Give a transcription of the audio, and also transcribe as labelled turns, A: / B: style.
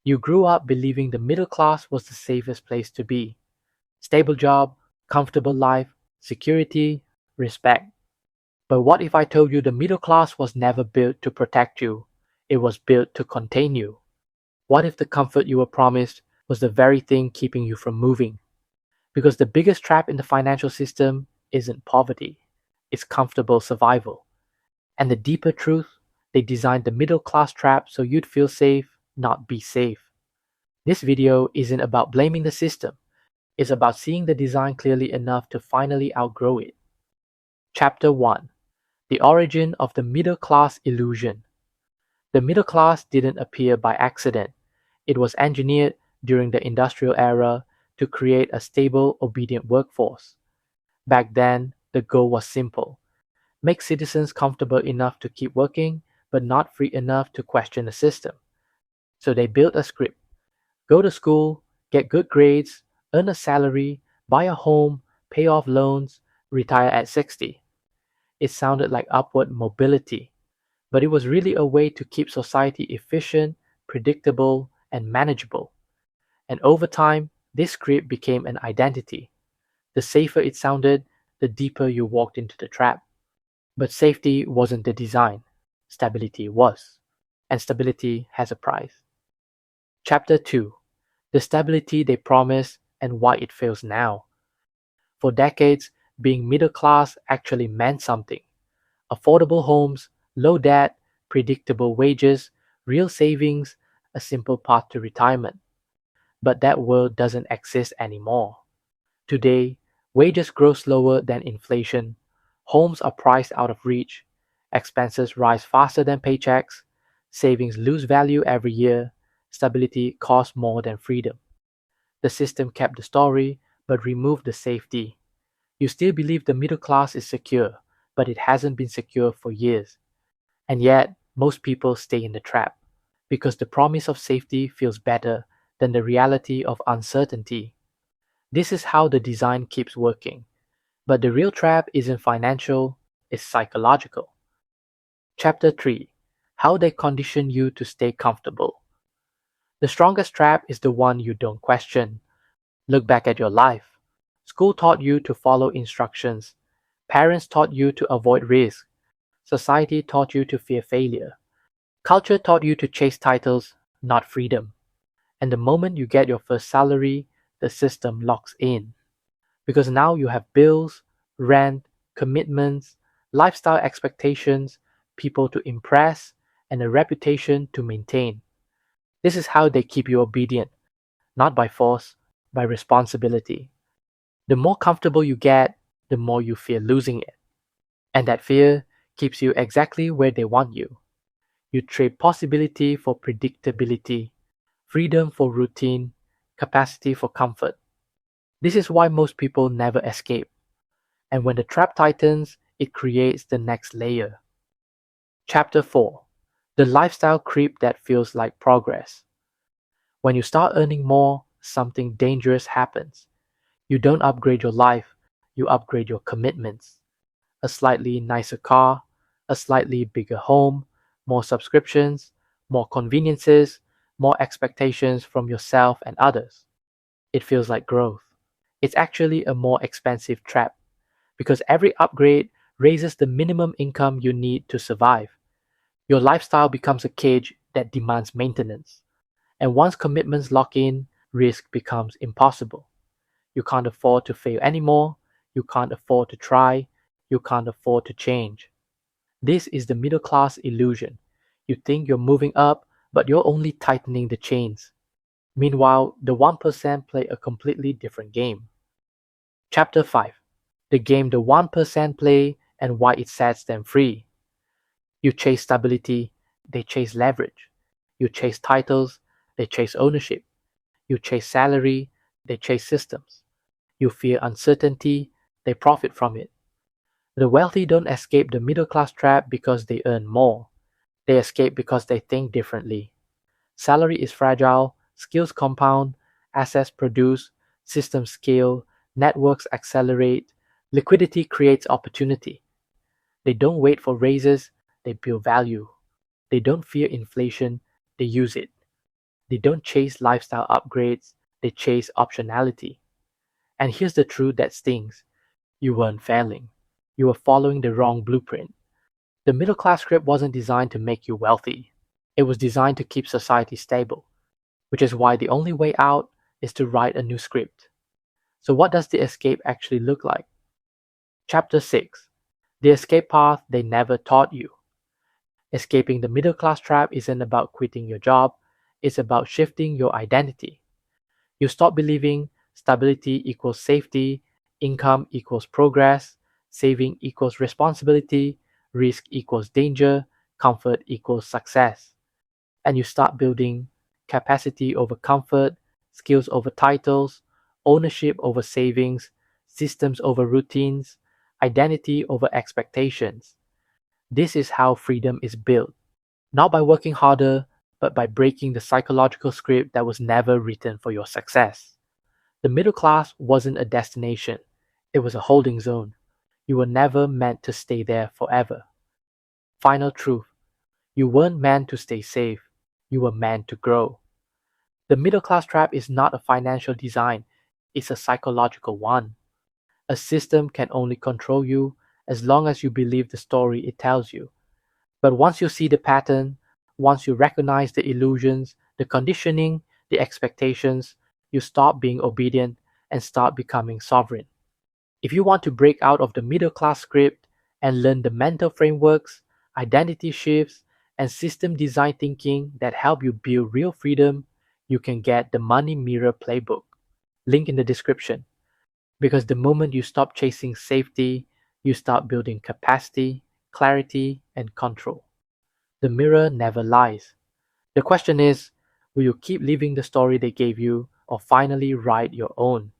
A: You grew up believing the middle class was the safest place to be. Stable job, comfortable life, security, respect. But what if I told you the middle class was never built to protect you? It was built to contain you. What if the comfort you were promised was the very thing keeping you from moving? Because the biggest trap in the financial system isn't poverty, it's comfortable survival. And the deeper truth, they designed the middle class trap so you'd feel safe, not be safe. This video isn't about blaming the system, it's about seeing the design clearly enough to finally outgrow it. Chapter 1: The Origin of the Middle Class Illusion. The middle class didn't appear by accident. It was engineered during the industrial era to create a stable, obedient workforce. Back then, the goal was simple: make citizens comfortable enough to keep working, but not free enough to question the system. So they built a script: go to school, get good grades, earn a salary, buy a home, pay off loans, retire at 60. It sounded like upward mobility, but it was really a way to keep society efficient, predictable, and manageable. And over time, this script became an identity. The safer it sounded, the deeper you walked into the trap. But safety wasn't the design, stability was. And stability has a price. Chapter 2: The Stability They Promised and Why It Fails Now. For decades, being middle class actually meant something: affordable homes, low debt, predictable wages, real savings, a simple path to retirement. But that world doesn't exist anymore. Today, wages grow slower than inflation, homes are priced out of reach, expenses rise faster than paychecks, savings lose value every year, stability costs more than freedom. The system kept the story but removed the safety. You still believe the middle class is secure, but it hasn't been secure for years. And yet, most people stay in the trap because the promise of safety feels better than the reality of uncertainty. This is how the design keeps working. But the real trap isn't financial, it's psychological. Chapter 3: How They Condition You to Stay Comfortable. The strongest trap is the one you don't question. Look back at your life. School taught you to follow instructions. Parents taught you to avoid risk. Society taught you to fear failure. Culture taught you to chase titles, not freedom. And the moment you get your first salary, the system locks in. Because now you have bills, rent, commitments, lifestyle expectations, people to impress, and a reputation to maintain. This is how they keep you obedient, not by force, by responsibility. The more comfortable you get, the more you fear losing it. And that fear keeps you exactly where they want you. You trade possibility for predictability, freedom for routine, capacity for comfort. This is why most people never escape. And when the trap tightens, it creates the next layer. Chapter 4: The Lifestyle Creep That Feels Like Progress. When you start earning more, something dangerous happens. You don't upgrade your life, you upgrade your commitments. A slightly nicer car, a slightly bigger home, more subscriptions, more conveniences, more expectations from yourself and others. It feels like growth. It's actually a more expensive trap because every upgrade raises the minimum income you need to survive. Your lifestyle becomes a cage that demands maintenance. And once commitments lock in, risk becomes impossible. You can't afford to fail anymore, you can't afford to try, you can't afford to change. This is the middle class illusion. You think you're moving up, but you're only tightening the chains. Meanwhile, the 1% play a completely different game. Chapter 5: The Game the 1% Play and Why It Sets Them Free. You chase stability, they chase leverage. You chase titles, they chase ownership. You chase salary, they chase systems. You fear uncertainty, they profit from it. The wealthy don't escape the middle class trap because they earn more. They escape because they think differently. Salary is fragile, skills compound, assets produce, systems scale, networks accelerate, liquidity creates opportunity. They don't wait for raises, they build value. They don't fear inflation, they use it. They don't chase lifestyle upgrades, they chase optionality. And here's the truth that stings. You weren't failing. You were following the wrong blueprint. The middle class script wasn't designed to make you wealthy. It was designed to keep society stable, which is why the only way out is to write a new script. So, what does the escape actually look like? Chapter 6: The Escape Path They Never Taught You. Escaping the middle class trap isn't about quitting your job, it's about shifting your identity. You stop believing stability equals safety, income equals progress, saving equals responsibility, risk equals danger, comfort equals success. And you start building capacity over comfort, skills over titles, ownership over savings, systems over routines, identity over expectations. This is how freedom is built, not by working harder, but by breaking the psychological script that was never written for your success. The middle class wasn't a destination, it was a holding zone. You were never meant to stay there forever. Final truth: you weren't meant to stay safe, you were meant to grow. The middle class trap is not a financial design, it's a psychological one. A system can only control you as long as you believe the story it tells you. But once you see the pattern, once you recognize the illusions, the conditioning, the expectations, you stop being obedient and start becoming sovereign. If you want to break out of the middle class script and learn the mental frameworks, identity shifts, and system design thinking that help you build real freedom, you can get the Money Mirror Playbook. Link in the description. Because the moment you stop chasing safety, you start building capacity, clarity, and control. The mirror never lies. The question is, will you keep living the story they gave you or finally write your own?